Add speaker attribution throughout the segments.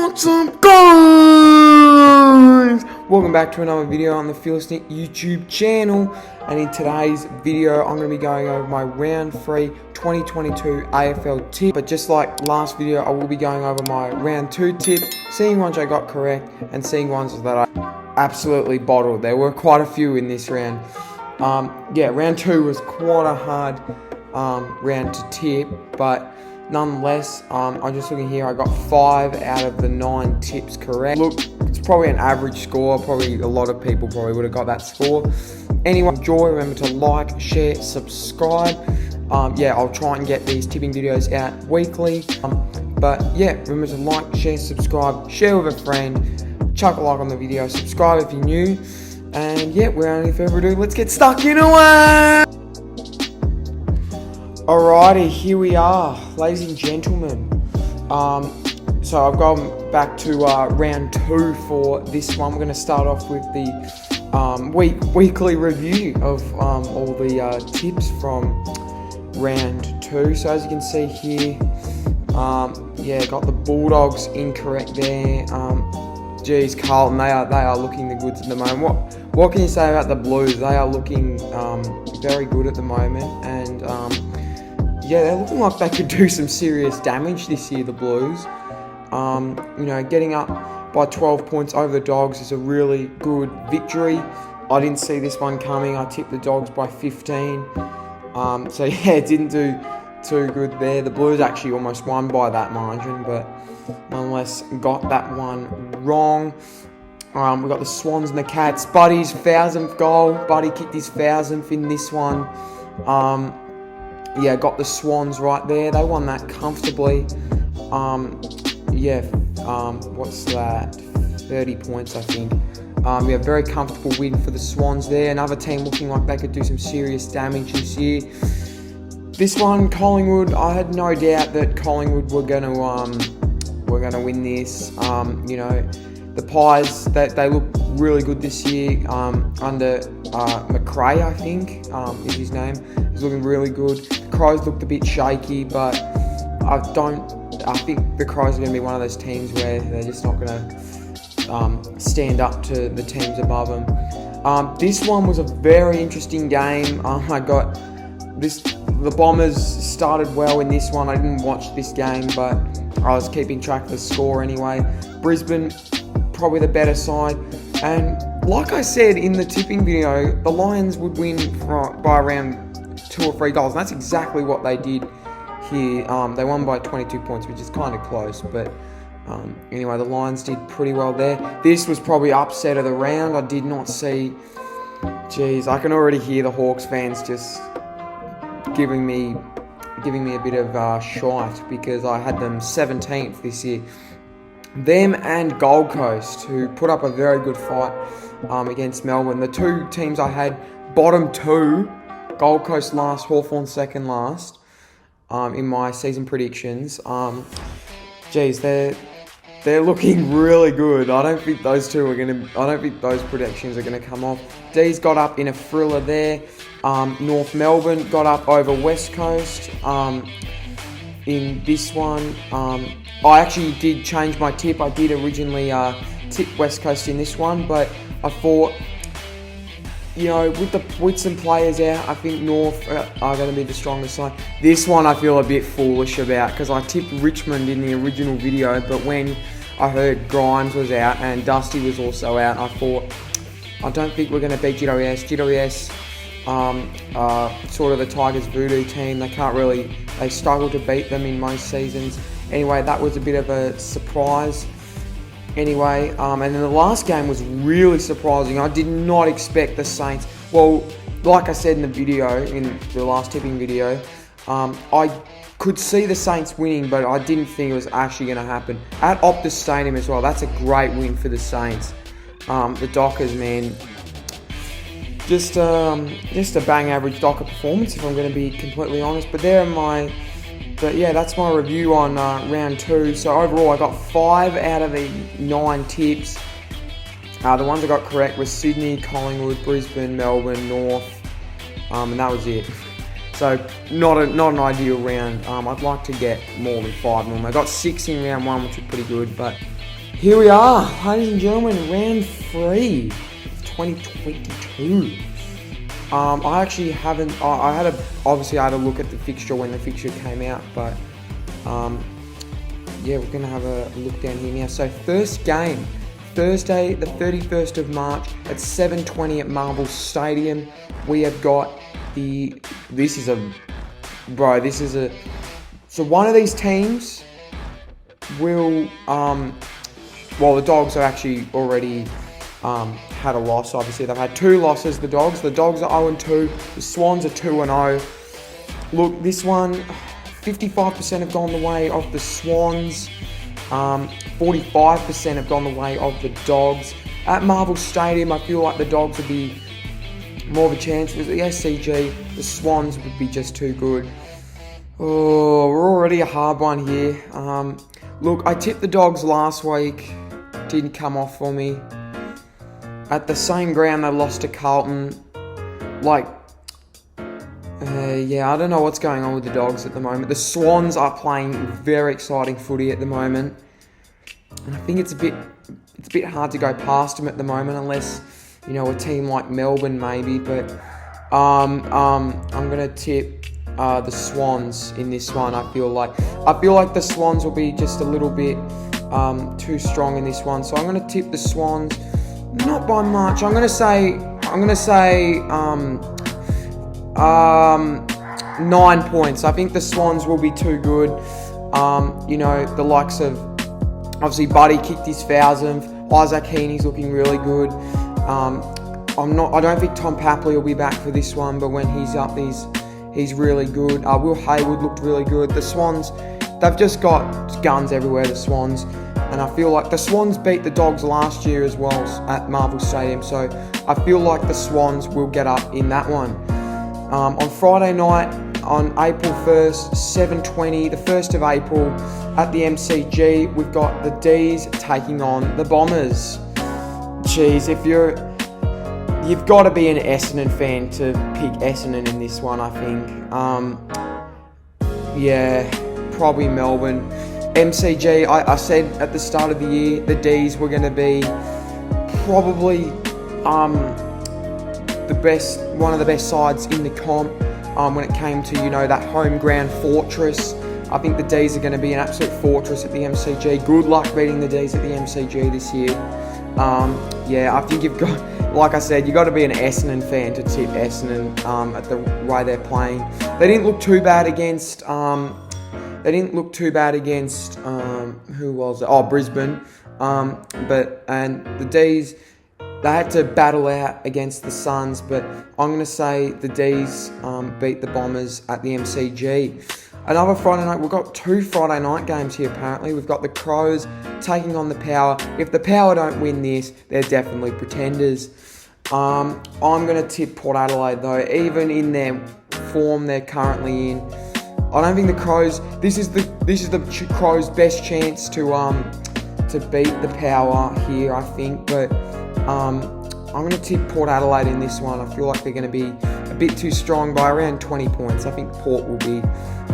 Speaker 1: What's up, guys? Welcome back to another video on the Philistine YouTube channel, and in today's video I'm going to be going over my round 3 2022 AFL tip. But just like last video, I will be going over my round 2 tips, seeing ones I got correct and seeing ones that I absolutely bottled. There were quite a few in this round. Yeah, round 2 was quite a hard round to tip, but nonetheless, I'm just looking here, I got 5 out of the 9 tips correct. Look, it's probably an average score, probably a lot of people probably would have got that score. Anyway, enjoy, remember to like, share, subscribe. Yeah, I'll try and get these tipping videos out weekly. But yeah, remember to like, share, subscribe, share with a friend, chuck a like on the video, subscribe if you're new. And yeah, without any further ado, let's get stuck into it! Alrighty, here we are, ladies and gentlemen. So I've gone back to round 2 for this one. We're going to start off with the weekly review of all the tips from round 2. So as you can see here, yeah, got the Bulldogs incorrect there. Geez, Carlton, they are looking the goods at the moment. What can you say about the Blues? They are looking very good at the moment, and yeah, they're looking like they could do some serious damage this year, the Blues. You know, getting up by 12 points over the Dogs is a really good victory. I didn't see this one coming. I tipped the Dogs by 15. So yeah, it didn't do too good there. The Blues actually almost won by that margin, but nonetheless got that one wrong. We got the Swans and the Cats. Buddy's 1,000th goal. Buddy kicked his 1,000th in this one. Yeah, got the Swans right there. They won that comfortably. Yeah, what's that? 30 points, I think. Yeah, very comfortable win for the Swans there. Another team looking like they could do some serious damage this year. This one, Collingwood, I had no doubt that Collingwood were gonna win this. You know, the Pies, they look really good this year under McRae, I think is his name. He's looking really good. The Crows looked a bit shaky, but I think the Crows are going to be one of those teams where they're just not going to stand up to the teams above them. This one was a very interesting game. I got this. The Bombers started well in this one. I didn't watch this game, but I was keeping track of the score anyway. Brisbane, probably the better side, and like I said in the tipping video, the Lions would win by around 2 or 3 goals, and that's exactly what they did here. They won by 22 points, which is kind of close, but anyway, the Lions did pretty well there. This was probably upset of the round. I did not see. Geez, I can already hear the Hawks fans just giving me a bit of shite because I had them 17th this year. Them and Gold Coast, who put up a very good fight against Melbourne. The two teams I had, bottom 2, Gold Coast last, Hawthorn second last, in my season predictions. Geez, they're looking really good. I don't think those predictions are gonna come off. D's got up in a thriller there. North Melbourne got up over West Coast in this one. I actually did change my tip. I did originally tip West Coast in this one, but I thought, you know, with some players out, I think North are going to be the strongest side. This one I feel a bit foolish about because I tipped Richmond in the original video, but when I heard Grimes was out and Dusty was also out, I thought, I don't think we're going to beat GWS. GWS, sort of the Tigers voodoo team. They struggle to beat them in most seasons. Anyway, that was a bit of a surprise. Anyway, and then the last game was really surprising. I did not expect the Saints. Well, like I said in the video, in the last tipping video, I could see the Saints winning, but I didn't think it was actually going to happen. At Optus Stadium as well, that's a great win for the Saints. The Dockers, man, just a bang average Docker performance, if I'm going to be completely honest. But yeah, that's my review on round 2. So overall, I got 5 out of the 9 tips. The ones I got correct were Sydney, Collingwood, Brisbane, Melbourne, North, and that was it. So not an ideal round. I'd like to get more than 5 of them. I got 6 in round 1, which was pretty good, but Here we are, ladies and gentlemen, round 3 of 2022. I actually haven't, obviously I had a look at the fixture when the fixture came out, but yeah, we're going to have a look down here now. So first game, Thursday the 31st of March at 7:20 at Marvel Stadium. We have got so one of these teams will, the Dogs are actually already had a loss, obviously. They've had 2 losses, the Dogs. The Dogs are 0-2, the Swans are 2-0. Look, this one, 55% have gone the way of the Swans. 45% have gone the way of the Dogs. At Marvel Stadium, I feel like the Dogs would be more of a chance. With the SCG, the Swans would be just too good. Oh, we're already a hard one here. Look, I tipped the Dogs last week. Didn't come off for me. At the same ground, they lost to Carlton. Yeah, I don't know what's going on with the Dogs at the moment. The Swans are playing very exciting footy at the moment, and I think it's a bit hard to go past them at the moment, unless a team like Melbourne maybe. But I'm gonna tip the Swans in this one. I feel like the Swans will be just a little bit too strong in this one, so I'm gonna tip the Swans, not by much. I'm gonna say 9 points. I think the Swans will be too good. The likes of, obviously, Buddy kicked his 1,000th. Isaac Heaney's looking really good. I don't think Tom Papley will be back for this one, but when he's up, he's really good. Will Haywood looked really good. The Swans, they've just got guns everywhere, the Swans. And I feel like the Swans beat the Dogs last year as well at Marvel Stadium. So I feel like the Swans will get up in that one. On Friday night, on April 1st, 7:20, the 1st of April, at the MCG, we've got the D's taking on the Bombers. Jeez, you've got to be an Essendon fan to pick Essendon in this one, I think. Yeah, probably Melbourne. MCG, I said at the start of the year, the D's were going to be probably one of the best sides in the comp when it came to that home ground fortress. I think the D's are going to be an absolute fortress at the MCG. Good luck beating the D's at the MCG this year. Yeah, I think you've got, like I said, you've got to be an Essendon fan to tip Essendon at the way they're playing. They didn't look too bad against who was it? Oh, Brisbane. And the D's, they had to battle out against the Suns, but I'm going to say the D's beat the Bombers at the MCG. Another Friday night, we've got 2 Friday night games here apparently. We've got the Crows taking on the Power. If the Power don't win this, they're definitely pretenders. I'm going to tip Port Adelaide though, even in their form they're currently in. I don't think the Crows, this is the Crows' best chance to beat the Power here, I think, but I'm going to tip Port Adelaide in this one. I feel like they're going to be a bit too strong by around 20 points. I think Port will be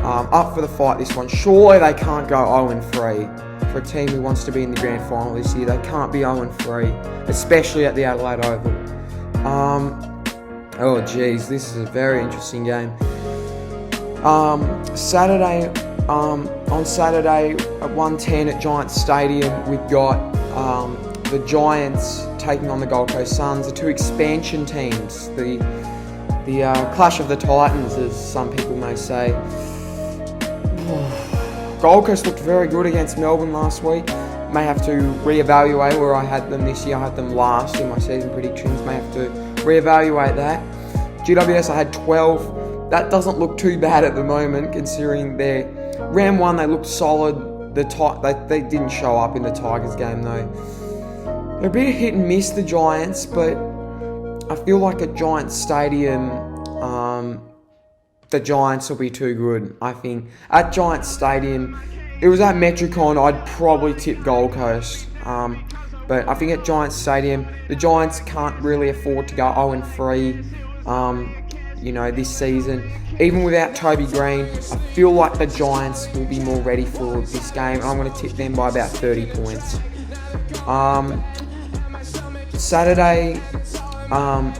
Speaker 1: up for the fight this one. Surely they can't go 0-3. For a team who wants to be in the grand final this year, they can't be 0-3, especially at the Adelaide Oval. Oh geez, this is a very interesting game. Saturday, on Saturday at 1:10 at Giants Stadium, we've got the Giants taking on the Gold Coast Suns, the 2 expansion teams, the clash of the Titans, as some people may say. Gold Coast looked very good against Melbourne last week. May have to reevaluate where I had them this year. I had them last in my season predictions. May have to reevaluate that. GWS, I had 12. That doesn't look too bad at the moment, considering their round 1 they looked solid. They didn't show up in the Tigers game though. They're a bit hit and miss, the Giants, but I feel like at Giants Stadium, the Giants will be too good. I think at Giants Stadium, it was at Metricon, I'd probably tip Gold Coast. But I think at Giants Stadium, the Giants can't really afford to go 0-3. This season. Even without Toby Green, I feel like the Giants will be more ready for this game. I'm going to tip them by about 30 points. Saturday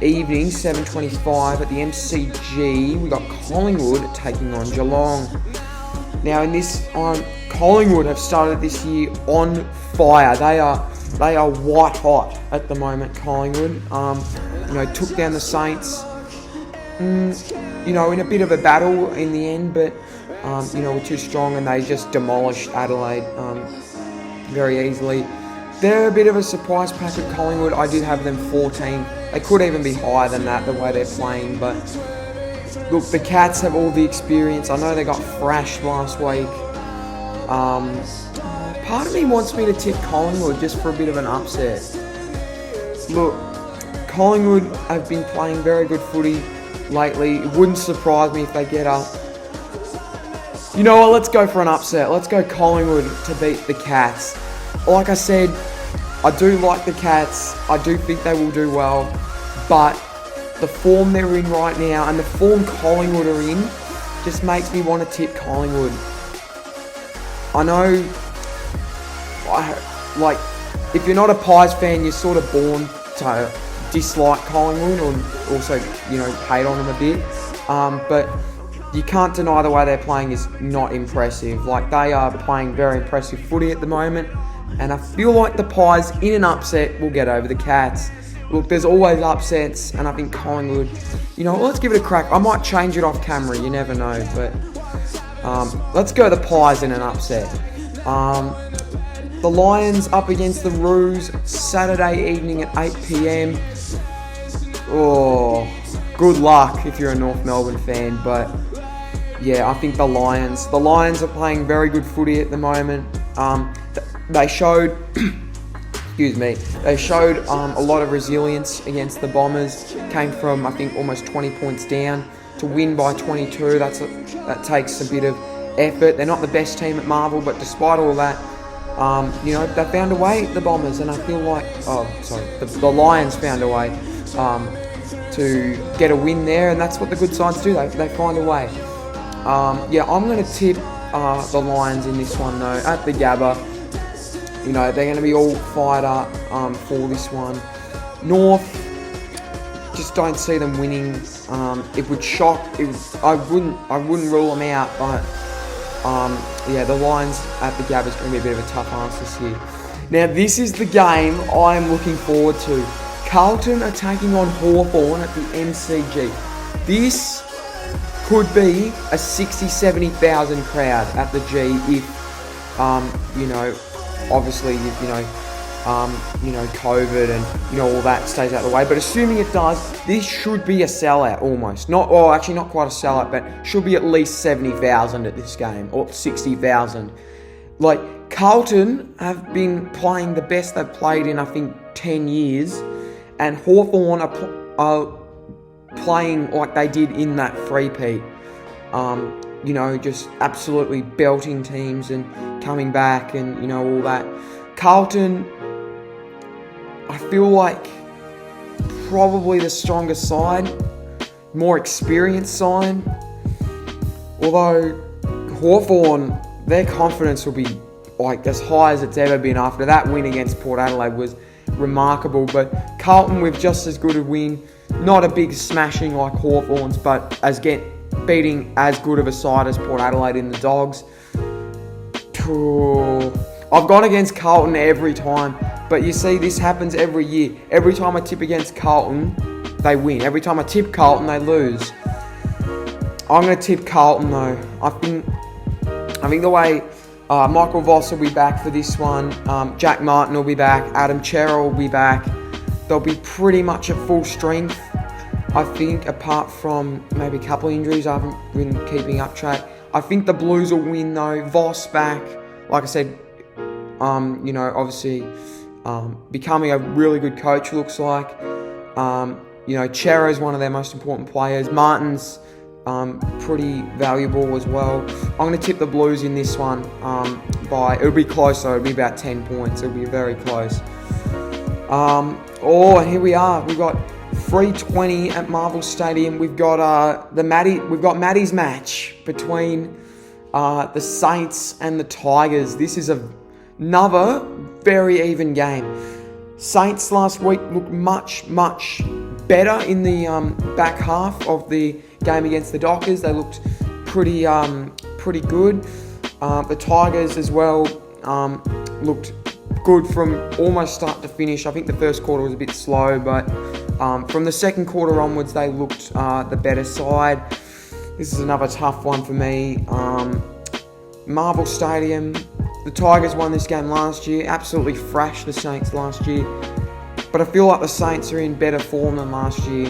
Speaker 1: evening, 7:25 at the MCG, we got Collingwood taking on Geelong. Now in this, Collingwood have started this year on fire. They are white hot at the moment. Collingwood, took down the Saints. In a bit of a battle in the end, but were too strong and they just demolished Adelaide very easily. They're a bit of a surprise pack at Collingwood. I did have them 14. They could even be higher than that, the way they're playing. But look, the Cats have all the experience. I know they got thrashed last week. Part of me wants me to tip Collingwood just for a bit of an upset. Look, Collingwood have been playing very good footy lately. It wouldn't surprise me if they get up. You know what, let's go for an upset. Let's go Collingwood to beat the Cats. Like I said, I do like the Cats. I do think they will do well. But the form they're in right now and the form Collingwood are in just makes me want to tip Collingwood. I know, if you're not a Pies fan, you're sort of born to dislike Collingwood or also, hate on them a bit. But you can't deny the way they're playing is not impressive. Like, they are playing very impressive footy at the moment. And I feel like the Pies, in an upset, will get over the Cats. Look, there's always upsets, and I think Collingwood, let's give it a crack. I might change it off camera, you never know. But let's go the Pies in an upset. The Lions up against the Roos, Saturday evening at 8 p.m. Oh, good luck if you're a North Melbourne fan, but yeah, I think the Lions are playing very good footy at the moment. They showed, a lot of resilience against the Bombers. Came from, I think, almost 20 points down to win by 22. That takes a bit of effort. They're not the best team at Marvel, but despite all that, they found a way, the Bombers, and I feel like, the Lions found a way to get a win there, and that's what the good sides do. They find a way. I'm going to tip the Lions in this one, though, at the Gabba. They're going to be all fired up for this one. North, just don't see them winning. It would shock. I wouldn't rule them out, but the Lions at the Gabba is going to be a bit of a tough ask this year. Now, this is the game I am looking forward to. Carlton are taking on Hawthorn at the MCG. This could be a 60,000-70,000 crowd at the G if, obviously, COVID and, all that stays out of the way. But assuming it does, this should be a sellout almost. Not quite a sellout, but should be at least 70,000 at this game, or 60,000. Like, Carlton have been playing the best they've played in, I think, 10 years. And Hawthorn are playing like they did in that three-peat. Just absolutely belting teams and coming back and, all that. Carlton, I feel like probably the stronger side, more experienced side. Although Hawthorn, their confidence will be like as high as it's ever been after that win against Port Adelaide was remarkable. But Carlton with just as good a win, not a big smashing like Hawthorn's, but beating as good of a side as Port Adelaide in the Dogs. I've gone against Carlton every time, but you see, this happens every year. Every time I tip against Carlton, they win. Every time I tip Carlton, they lose. I'm going to tip Carlton though. I think the way Michael Voss will be back for this one, Jack Martin will be back, Adam Cerra will be back. They'll be pretty much at full strength. I think, apart from maybe a couple of injuries, I haven't been keeping up track. I think the Blues will win though. Voss back, like I said, obviously becoming a really good coach, looks like. Cerra is one of their most important players. Martin's pretty valuable as well. I'm going to tip the Blues in this one it'll be close though. It'll be about 10 points. It'll be very close. And here we are. We've got 3:20 at Marvel Stadium. We've got Maddie's match between the Saints and the Tigers. This is another very even game. Saints last week looked much better in the back half of the game against the Dockers. They looked pretty good. The Tigers as well looked good from almost start to finish. I think the first quarter was a bit slow, but from the second quarter onwards, they looked the better side. This is another tough one for me. Marvel Stadium. The Tigers won this game last year, absolutely thrashed the Saints last year. But I feel like the Saints are in better form than last year.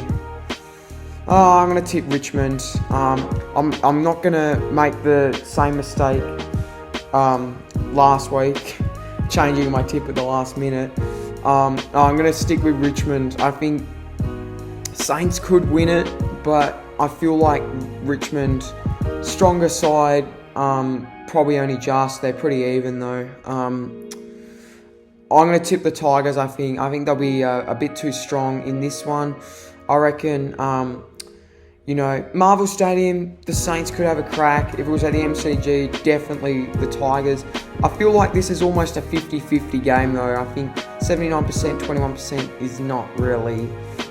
Speaker 1: I'm going to tip Richmond. I'm not going to make the same mistake last week, changing my tip at the last minute. I'm going to stick with Richmond. I think Saints could win it, but I feel like Richmond, stronger side, probably only just. They're pretty even though. I'm going to tip the Tigers, I think. I think they'll be a bit too strong in this one. I reckon, Marvel Stadium, the Saints could have a crack. If it was at the MCG, definitely the Tigers. I feel like this is almost a 50-50 game though. I think 79%, 21% is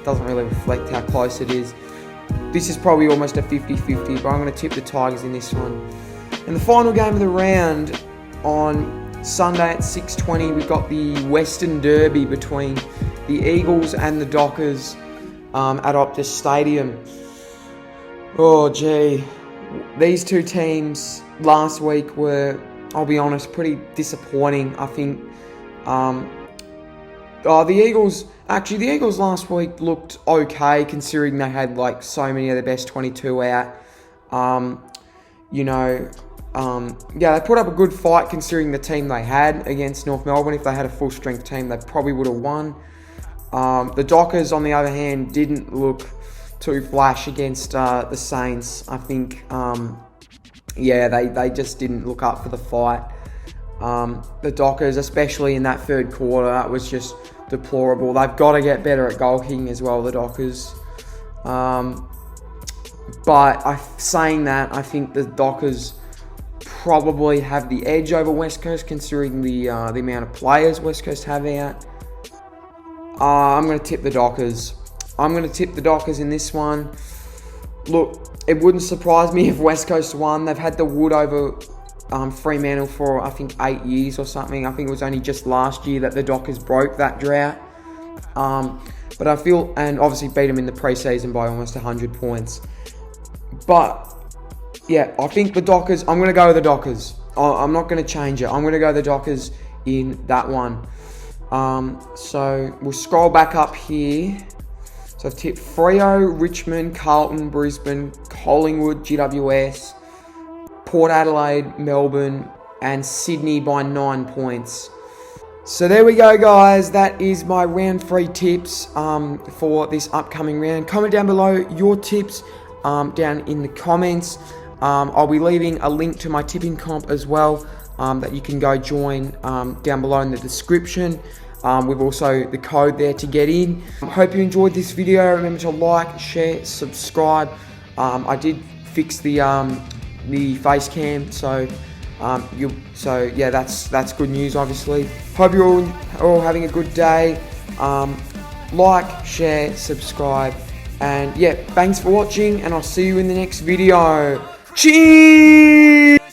Speaker 1: doesn't really reflect how close it is. This is probably almost a 50-50, but I'm going to tip the Tigers in this one. And the final game of the round on Sunday at 6:20, we've got the Western Derby between the Eagles and the Dockers at Optus Stadium. Oh gee, these two teams last week were, I'll be honest, pretty disappointing. I think the Eagles last week looked okay considering they had like so many of their best 22 out. They put up a good fight considering the team they had against North Melbourne. If they had a full strength team, they probably would have won. The Dockers, on the other hand, didn't look too flash against the Saints. I think, they just didn't look up for the fight. The Dockers, especially in that third quarter, that was just deplorable. They've got to get better at goal kicking as well, the Dockers. But saying that, I think the Dockers probably have the edge over West Coast considering the amount of players West Coast have out. I'm going to tip the Dockers. I'm going to tip the Dockers in this one. Look, it wouldn't surprise me if West Coast won. They've had the wood over Fremantle for, I think, 8 years or something. I think it was only just last year that the Dockers broke that drought. But I feel, and obviously beat them in the preseason by almost 100 points. But, yeah, I think the Dockers, I'm going to go with the Dockers. I'm not going to change it. I'm going to go the Dockers in that one. So we'll scroll back up here. So I've tipped Freo, Richmond, Carlton, Brisbane, Collingwood, GWS, Port Adelaide, Melbourne, and Sydney by 9 points. So there we go, guys. That is my round 3 tips for this upcoming round. Comment down below your tips down in the comments. I'll be leaving a link to my tipping comp as well that you can go join down below in the description. With also the code there to get in. Hope you enjoyed this video. Remember to like, share, subscribe. I did fix the face cam, so that's good news. Obviously, hope you're all having a good day. Like, share, subscribe, and yeah, thanks for watching, and I'll see you in the next video. Cheers.